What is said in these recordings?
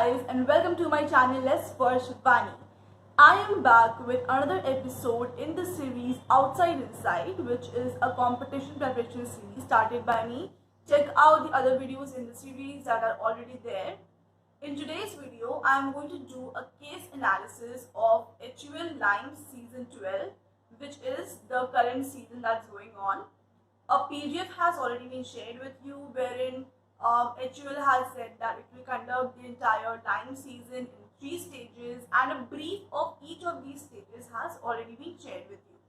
guys and welcome to my channel Let's First Vani. I am back with another episode in the series Outside Inside, which is a competition preparation series started by me. Check out the other videos in the series that are already there. In today's video, I am going to do a case analysis of HUL Lime Season 12, which is the current season that's going on. A PDF has already been shared with you wherein HUL has said that it will conduct the entire time season in 3 stages, and a brief of each of these stages has already been shared with you.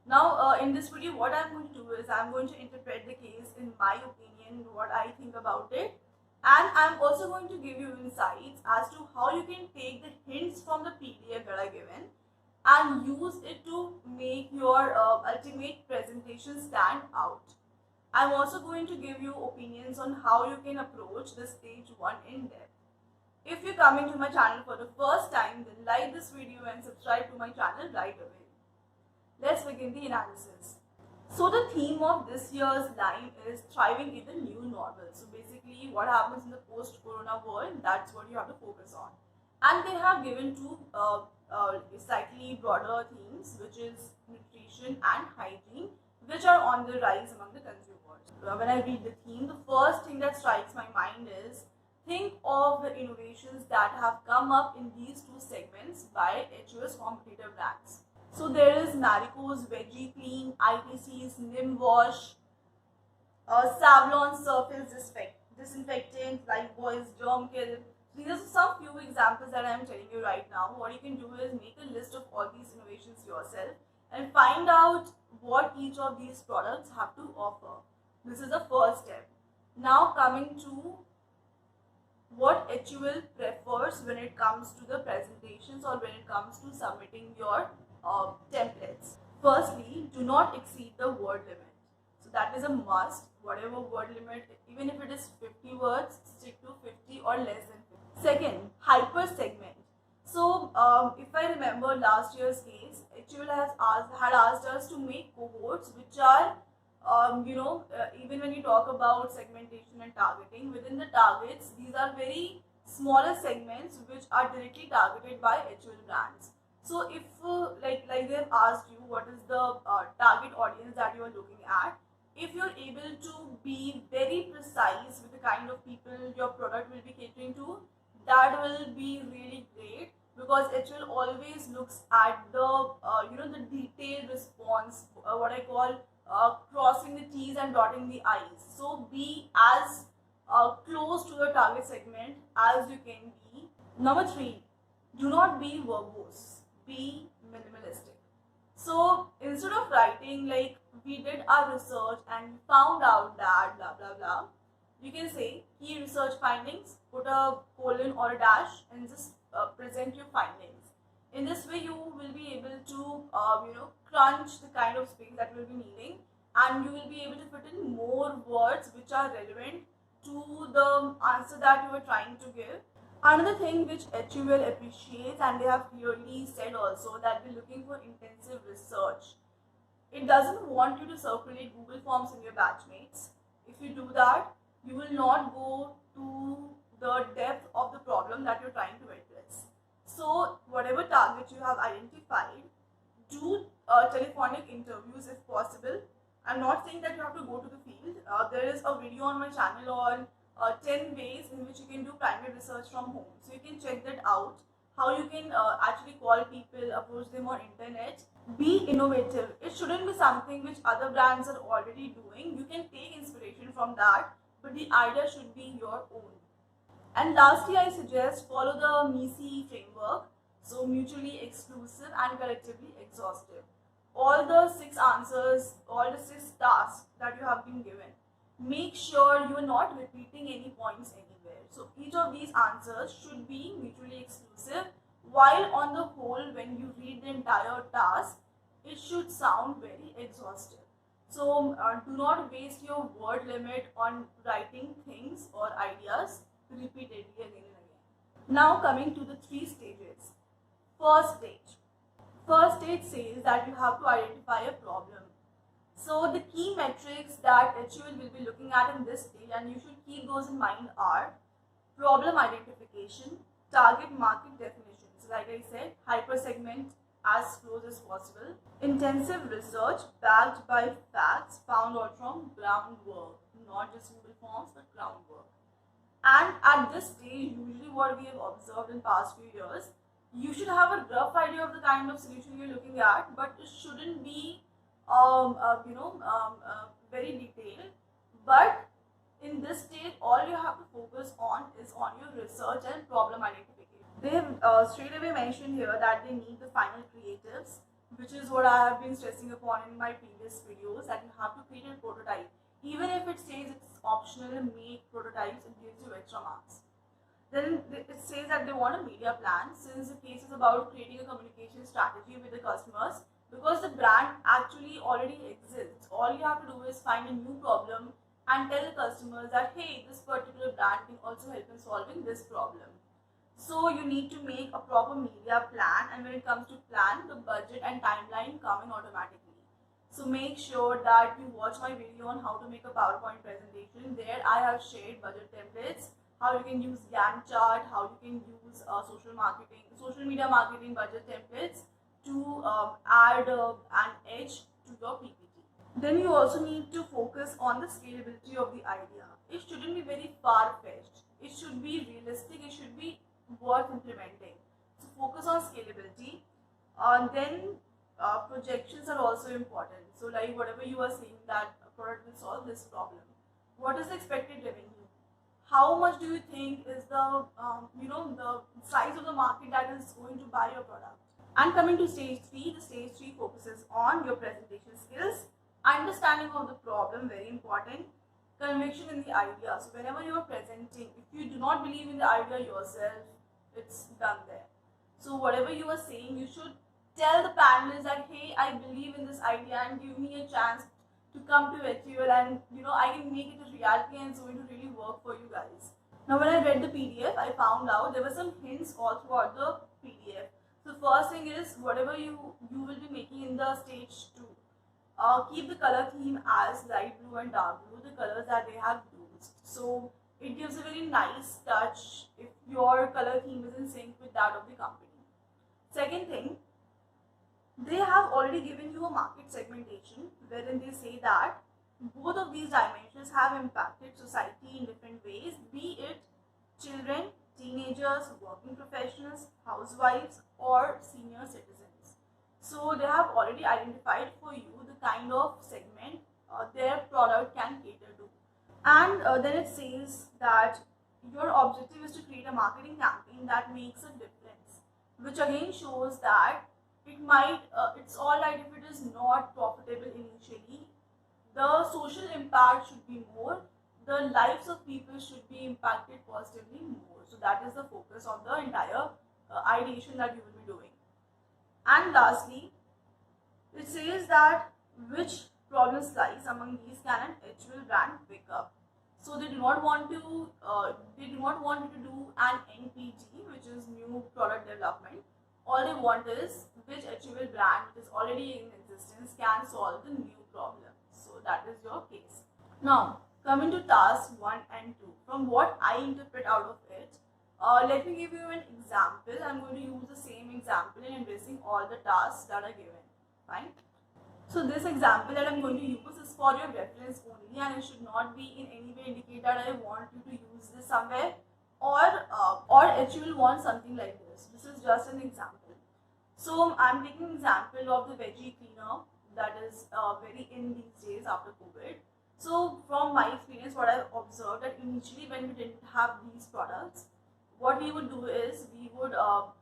Now in this video what I am going to do is I am going to interpret the case in my opinion, what I think about it, and I am also going to give you insights as to how you can take the hints from the PDF that I given and use it to make your ultimate presentation stand out. I'm also going to give you opinions on how you can approach the stage 1 in depth. If you're coming to my channel for the first time, then like this video and subscribe to my channel right away. Let's begin the analysis. So the theme of this year's Lime is thriving in the new normal. So basically what happens in the post-corona world, that's what you have to focus on. And they have given two slightly broader themes, which is nutrition and hygiene, which are on the rise among the consumers. When I read the theme, the first thing that strikes my mind is think of the innovations that have come up in these two segments by HUL's competitor brands. So there is Marico's Veggie Clean, ITC's Nim Wash, Savlon Surface Disinfectant, Lifebuoy's Germ Kill. These are some few examples that I am telling you right now. What you can do is make a list of all these innovations yourself and find out what each of these products have to offer. This is the first step. Now coming to what HUL prefers when it comes to the presentations or when it comes to submitting your templates. Firstly, do not exceed the word limit. So that is a must. Whatever word limit, even if it is 50 words, stick to 50 or less than 50. Second, hyper segment. So if I remember last year's case, HUL had asked us to make cohorts which are even when you talk about segmentation and targeting, within the targets, these are very smaller segments which are directly targeted by HUL brands. So if like they have asked you what is the target audience that you are looking at, if you're able to be very precise with the kind of people your product will be catering to, that will be really great, because HUL always looks at the the detailed response, what I call crossing the T's and dotting the I's. So be as close to the target segment as you can be. Number 3, do not be verbose, be minimalistic. So instead of writing like we did our research and found out that blah blah blah, you can say key research findings, put a colon or a dash and just present your findings. In this way you will be able to crunch the kind of space that you will be needing, and you will be able to put in more words which are relevant to the answer that you are trying to give. Another thing which HUL appreciates, and they have clearly said also, that they're looking for intensive research. It doesn't want you to circulate Google Forms in your batchmates. If you do that, you will not go to the depth of the problem that you're trying to address. So whatever target you have identified, do telephonic interviews if possible. I'm not saying that you have to go to the field. There is a video on my channel on 10 ways in which you can do primary research from home. So you can check that out, how you can actually call people, approach them on internet. Be innovative. It shouldn't be something which other brands are already doing. You can take inspiration from that, but the idea should be your own. And lastly, I suggest follow the MISI framework. So mutually exclusive and collectively exhaustive. All the 6 answers, all the 6 tasks that you have been given, make sure you are not repeating any points anywhere. So each of these answers should be mutually exclusive, while on the whole when you read the entire task, it should sound very exhaustive. So do not waste your word limit on writing things or ideas repeatedly again and again. Now coming to the 3 stages. First stage says that you have to identify a problem. So the key metrics that HUL will be looking at in this stage, and you should keep those in mind, are problem identification, Target market definitions. Like I said, hyper segment as close as possible. Intensive research backed by facts found out from groundwork, not just Google Forms but groundwork. And at this stage, usually what we have observed in past few years, you should have a rough idea of the kind of solution you're looking at, but it shouldn't be, very detailed. But in this stage, all you have to focus on is on your research and problem identification. They have straight away mentioned here that they need the final creatives, which is what I have been stressing upon in my previous videos, that you have to create a prototype. Even if it says it's optional and make prototypes, it gives you extra marks. Then it says that they want a media plan, since the case is about creating a communication strategy with the customers, because the brand actually already exists. All you have to do is find a new problem and tell the customers that, hey, this particular brand can also help in solving this problem. So you need to make a proper media plan, and when it comes to plan, the budget and timeline come in automatically. So make sure that you watch my video on how to make a PowerPoint presentation. There I have shared budget templates, how you can use Gantt chart, how you can use social media marketing budget templates to add an edge to your PPT. Then you also need to focus on the scalability of the idea. It shouldn't be very far-fetched. It should be realistic. It should be worth implementing. So focus on scalability. Then projections are also important. So like whatever you are saying that a product will solve this problem, what is the expected revenue? How much do you think is the the size of the market that is going to buy your product? And coming to stage 3, the stage 3 focuses on your presentation skills, understanding of the problem, very important, conviction in the idea. So whenever you are presenting, if you do not believe in the idea yourself, it's done there. So whatever you are saying, you should tell the panelists that, hey, I believe in this idea and give me a chance to come to HUL, and I can make it a reality and it's going to really work for you guys. Now when I read the PDF, I found out there were some hints all throughout the PDF. So first thing is, whatever you will be making in the stage 2, keep the color theme as light blue and dark blue, the colors that they have used. So it gives a very nice touch if your color theme is in sync with that of the company. Second thing, they have already given you a market segmentation wherein they say that both of these dimensions have impacted society in different ways, be it children, teenagers, working professionals, housewives, or senior citizens. So they have already identified for you the kind of segment their product can cater to. And then it says that your objective is to create a marketing campaign that makes a difference, which again shows that it's all right if it is not profitable initially. The social impact should be more. The lives of people should be impacted positively more. So that is the focus of the entire ideation that you will be doing. And lastly, it says that which problem lies among these can an HUL brand pick up. So they do not want you to do an NPD, which is new product development. All they want is which HUL brand, which is already in existence, can solve the new problem. So that is your case. Now coming to task 1 and 2, from what I interpret out of it, let me give you an example. I'm going to use the same example in addressing all the tasks that are given. Fine. So this example that I'm going to use is for your reference only, and it should not be in any way indicate that I want you to use this somewhere, or HUL wants something like this. This is just an example. So I'm taking an example of the veggie cleaner that is very in these days after COVID. So from my experience, what I've observed, that initially when we didn't have these products, what we would do is we would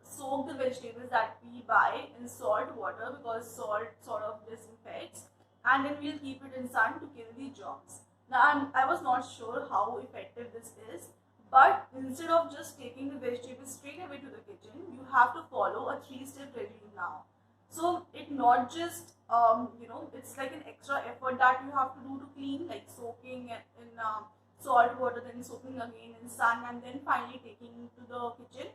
soak the vegetables that we buy in salt water, because salt sort of disinfects, and then we'll keep it in sun to kill the germs. Now I was not sure how effective this is, but instead of just taking the vegetables straight away to the kitchen, you have to follow a 3-step regime now. So it not just it's like an extra effort that you have to do to clean, like soaking in salt water, then soaking again in sun, and then finally taking to the kitchen.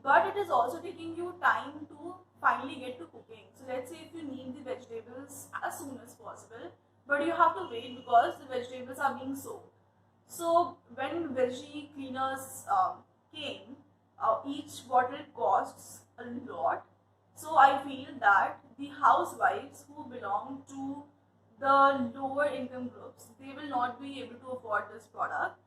But it is also taking you time to finally get to cooking. So let's say if you need the vegetables as soon as possible, but you have to wait because the vegetables are being soaked. So when veggie cleaners came, each bottle costs a lot. So I feel that the housewives who belong to the lower income groups, they will not be able to afford this product,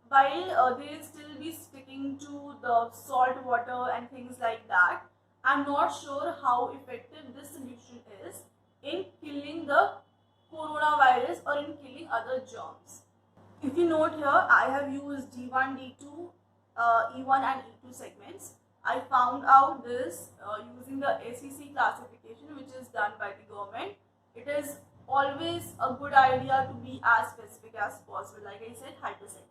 while they'll still be sticking to the salt water and things like that. I'm not sure how effective this solution is in killing the coronavirus or in killing other germs. If you note here, I have used D1, D2, E1 and E2 segments. I found out this using the SEC classification, which is done by the government. It is always a good idea to be as specific as possible. Like I said, hyper segment.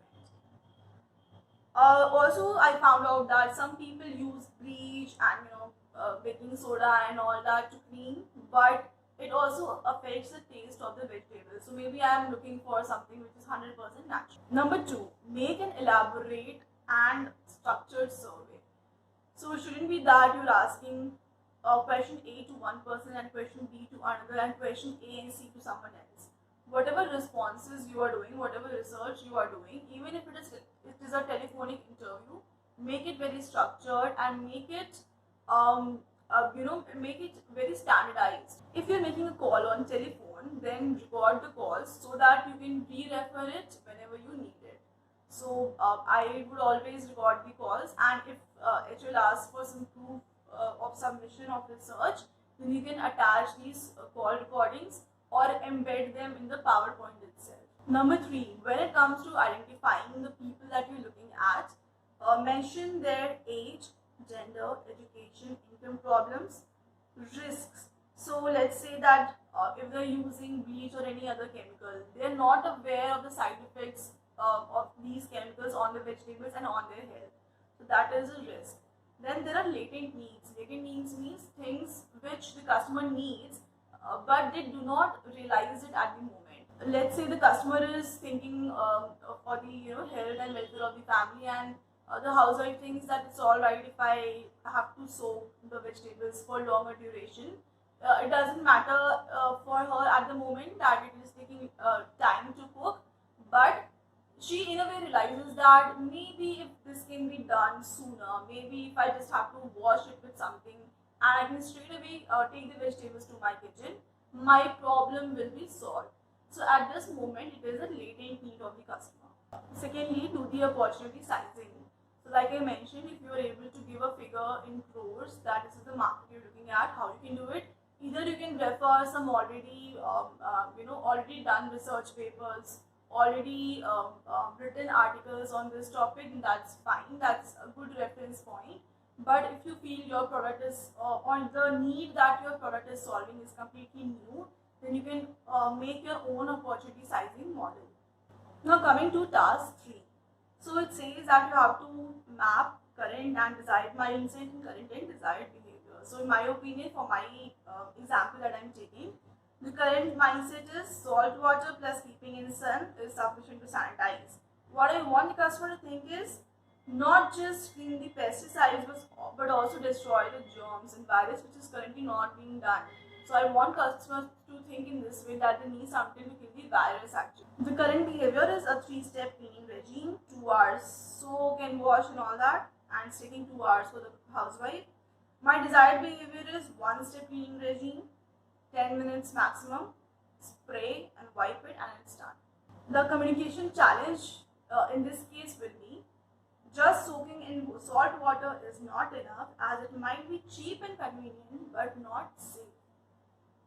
Also, I found out that some people use bleach and baking soda and all that to clean, but it also affects the taste of the vegetables. So maybe I am looking for something which is 100% natural. Number two, make an elaborate and structured survey. So it shouldn't be that you're asking question A to one person and question B to another and question A and C to someone else. Whatever responses you are doing, whatever research you are doing, even if it is a telephonic interview, make it very structured and make it make it very standardized. If you're making a call on telephone, then record the calls so that you can re-refer it whenever you need it. So I would always record the calls, and if it will ask for some proof of submission of research, then you can attach these call recordings or embed them in the PowerPoint itself. Number three, when it comes to identifying the people that you're looking at, mention their age, gender, education, income problems, risks. So let's say that if they're using bleach or any other chemical, they're not aware of the side effects of these chemicals on the vegetables and on their health. So that is a risk. Then there are latent needs. Latent needs means things which the customer needs, but they do not realize it at the moment. Let's say the customer is thinking for the health and welfare of the family, and the housewife thinks that it's all right if I have to soak the vegetables for longer duration. It doesn't matter for her at the moment that it is taking time to cook, but she in a way realizes that maybe if this can be done sooner, maybe if I just have to wash it with something and I can straight away take the vegetables to my kitchen, my problem will be solved. So at this moment, it is a latent need of the customer. Secondly, do the opportunity sizing. So like I mentioned, if you are able to give a figure in crores, that is the market you're looking at, how you can do it. Either you can refer some already already done research papers, already written articles on this topic, that's fine, that's a good reference point. But if you feel your product is on the need that your product is solving is completely new, then you can make your own opportunity sizing model. Now coming to task 3. So it says that you have to map current and desired mindset and current and desired behavior. So in my opinion, for my example that I'm taking, the current mindset is salt water plus keeping in sun is sufficient to sanitize. What I want the customer to think is not just clean the pesticides but also destroy the germs and virus, which is currently not being done. So I want customers to think in this way, that they need something to kill the virus actually. The current behavior is a 3-step cleaning regime, 2 hours soak and wash and all that, and taking 2 hours for the housewife. My desired behavior is 1-step cleaning regime, 10 minutes maximum, spray and wipe it and it's done. The communication challenge in this case will be, just soaking in salt water is not enough, as it might be cheap and convenient but not safe.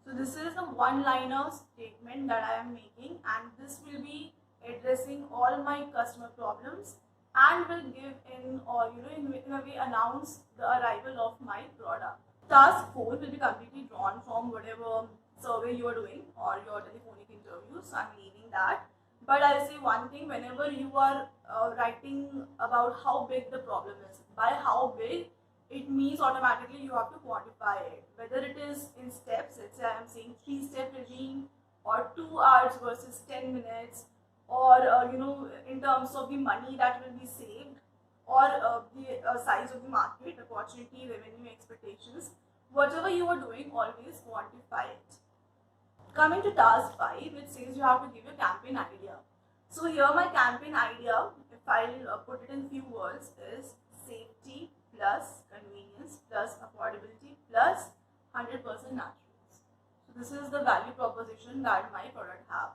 So this is a one-liner statement that I am making, and this will be addressing all my customer problems and will give in, or in a way announce the arrival of my product. Task 4 will be completely drawn from whatever survey you are doing or your telephonic interviews. So I'm leaving that. But I'll say one thing, whenever you are writing about how big the problem is, by how big, it means automatically you have to quantify it. Whether it is in steps, let's say I am saying 3-step regime, or 2 hours versus 10 minutes, or in terms of the money that will be saved, or the size of the market, opportunity, revenue, expectations. Whatever you are doing, always quantify it. Coming to task 5, it says you have to give a campaign idea. So here my campaign idea, if I'll put it in few words, is safety, plus convenience plus affordability plus 100% naturals. So this is the value proposition that my product have.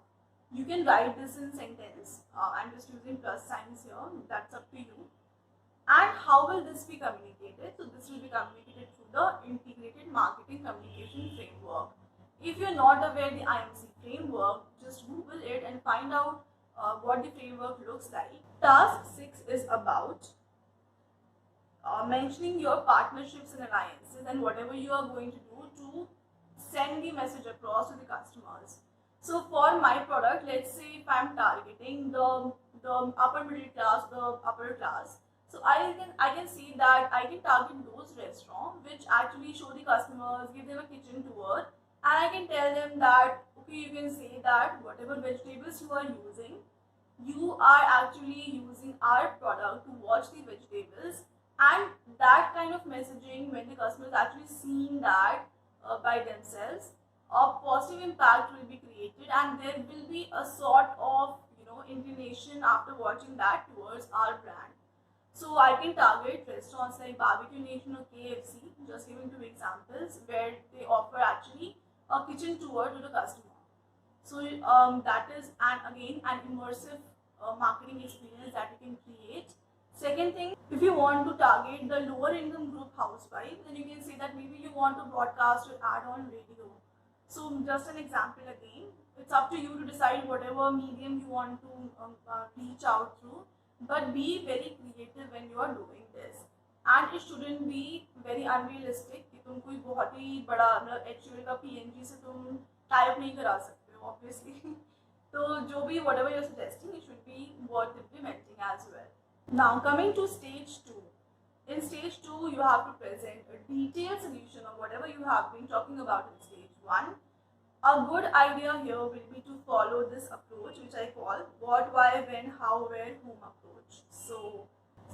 You can write this in sentence. I'm just using plus signs here. That's up to you. And how will this be communicated? So this will be communicated through the integrated marketing communication framework. If you're not aware the IMC framework, just Google it and find out what the framework looks like. Task 6 is about mentioning your partnerships and alliances and whatever you are going to do to send the message across to the customers. So for my product, let's say if I'm targeting the upper middle class, the upper class, so I can see that I can target those restaurants which actually show the customers, give them a kitchen tour, and I can tell them that okay, you can say that whatever vegetables you are using, you are actually using our product to watch the vegetables, and that kind of messaging when the customer is actually seeing that by themselves, a positive impact will be created and there will be a sort of inclination after watching that towards our brand. So I can target restaurants like Barbecue Nation or KFC, just giving 2 examples where they offer actually a kitchen tour to the customer. So that is again an immersive marketing experience that you can create. Second thing, if you want to target the lower income group housewife, then you can say that maybe you want to broadcast your ad on radio. So just an example again, it's up to you to decide whatever medium you want to reach out through, but be very creative when you are doing this. And it shouldn't be very unrealistic कि तुम कोई बहुत ही बड़ा मतलब HUL का PNG से तुम type नहीं करा सकते हो obviously. तो जो भी whatever you're suggesting, it should be worth implementing as well. Now coming to stage 2. In stage 2, you have to present a detailed solution of whatever you have been talking about in stage 1. A good idea here will be to follow this approach, which I call what, why, when, how, where, whom approach. So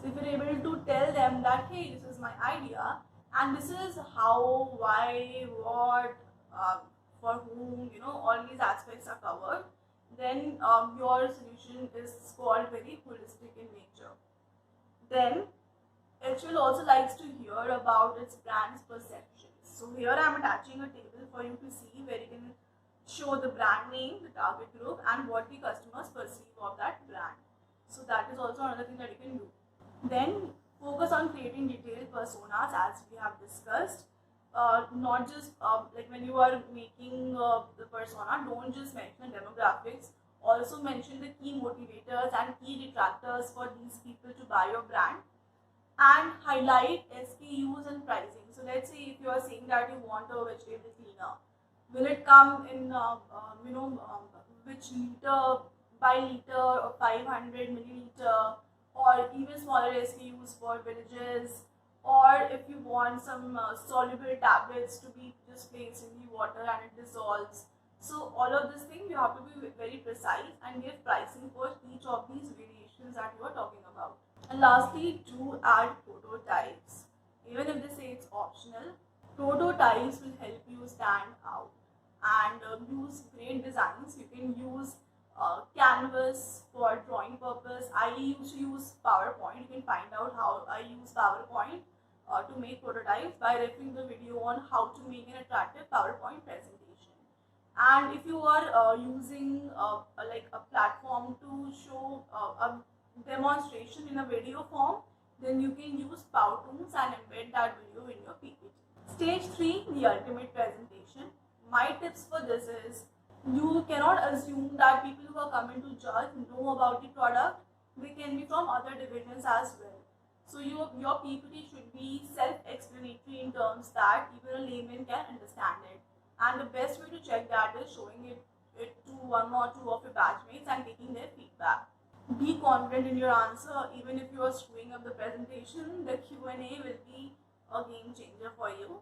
if you're able to tell them that, hey, this is my idea, and this is how, why, what, for whom, all these aspects are covered, then your solution is called very holistic in nature. Then HUL also likes to hear about its brand's perceptions. So here I am attaching a table for you to see where you can show the brand name, the target group, and what the customers perceive of that brand. So that is also another thing that you can do. Then focus on creating detailed personas as we have discussed. Not just like when you are making the persona, don't just mention demographics. Also mention the key motivators and key detractors for these people to buy your brand. And highlight SKUs and pricing. So let's say if you are saying that you want a vegetable cleaner, will it come in which liter by liter or 500 milliliter, or even smaller SKUs for villages, or if you want some soluble tablets to be just placed in the water and it dissolves. So all of this thing you have to be very precise and give pricing for each of these variations that you are talking about. And lastly, do add prototypes. Even if they say it's optional, prototypes will help you stand out and use great designs. You can use Canvas for drawing purpose. I used to use PowerPoint. You can find out how I use PowerPoint to make prototypes by referring the video on how to make an attractive PowerPoint presentation. And if you are using like a platform to show a demonstration in a video form, then you can use Powtoons and embed that video in your PPT. Stage 3, the ultimate presentation. My tips for this is, you cannot assume that people who are coming to judge know about the product. They can be from other divisions as well. So your PPT should be self-explanatory in terms that even a layman can understand it. And the best way to check that is showing it to 1 or 2 of your batchmates and taking their feedback. Be confident in your answer. Even if you are screwing up the presentation, the Q&A will be a game changer for you.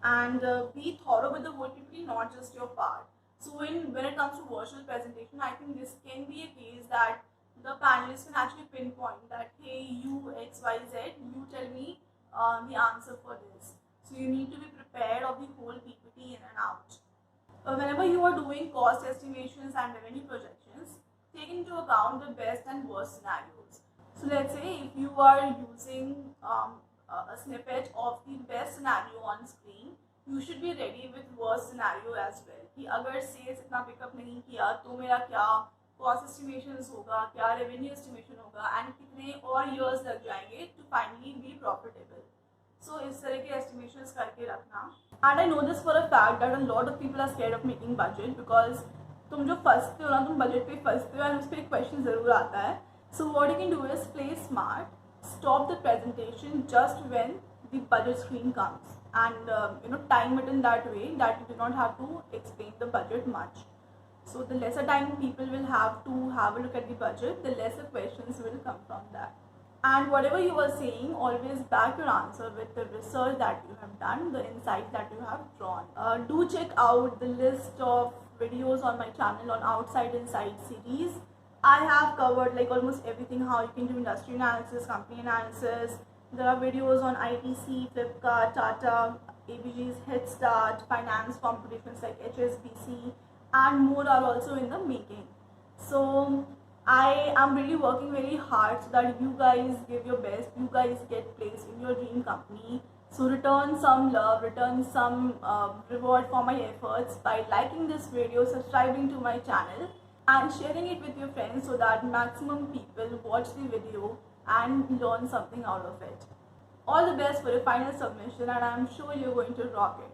And be thorough with the whole PPT, not just your part. So when it comes to virtual presentation, I think this can be a case that the panelists can actually pinpoint that, hey, you XYZ, you tell me the answer for this. So you need to be prepared of the whole PPT in and out. Whenever you are doing cost estimations and revenue projections, take into account the best and worst scenarios. So let's say if you are using a snippet of the best scenario on screen, you should be ready with worst scenario as well. कि अगर sales इतना pickup नहीं किया तो मेरा क्या cost estimation होगा, क्या रेवेन्यू एस्टिमेशन होगा, एंड कितने और ईयर्स लग जाएंगे to finally be profitable. So इस तरह के एस्टिमेशंस करके रखना. And I know this for a fact that a lot of people are scared of making budget, because तुम जो फंसते हो ना, तुम बजट पे फंसते हो एंड उस पर एक क्वेश्चन ज़रूर आता है. So what you can do is play smart, stop the presentation just when the budget screen comes, and time it in that way that you do not have to explain the budget much. So the lesser time people will have to have a look at the budget, the lesser questions will come from that. And whatever you were saying, always back your answer with the research that you have done, the insights that you have drawn. Do check out the list of videos on my channel on Outside Inside series. I have covered like almost everything, how you can do industry analysis, company analysis. There are videos on ITC, Flipkart, Tata, ABG's Head Start, finance competitions like HSBC, and more are also in the making. So I am really working very hard so that you guys give your best, you guys get placed in your dream company. So return some love, return some reward for my efforts by liking this video, subscribing to my channel, and sharing it with your friends so that maximum people watch the video and learn something out of it. All the best for your final submission, and I am sure you're going to rock it.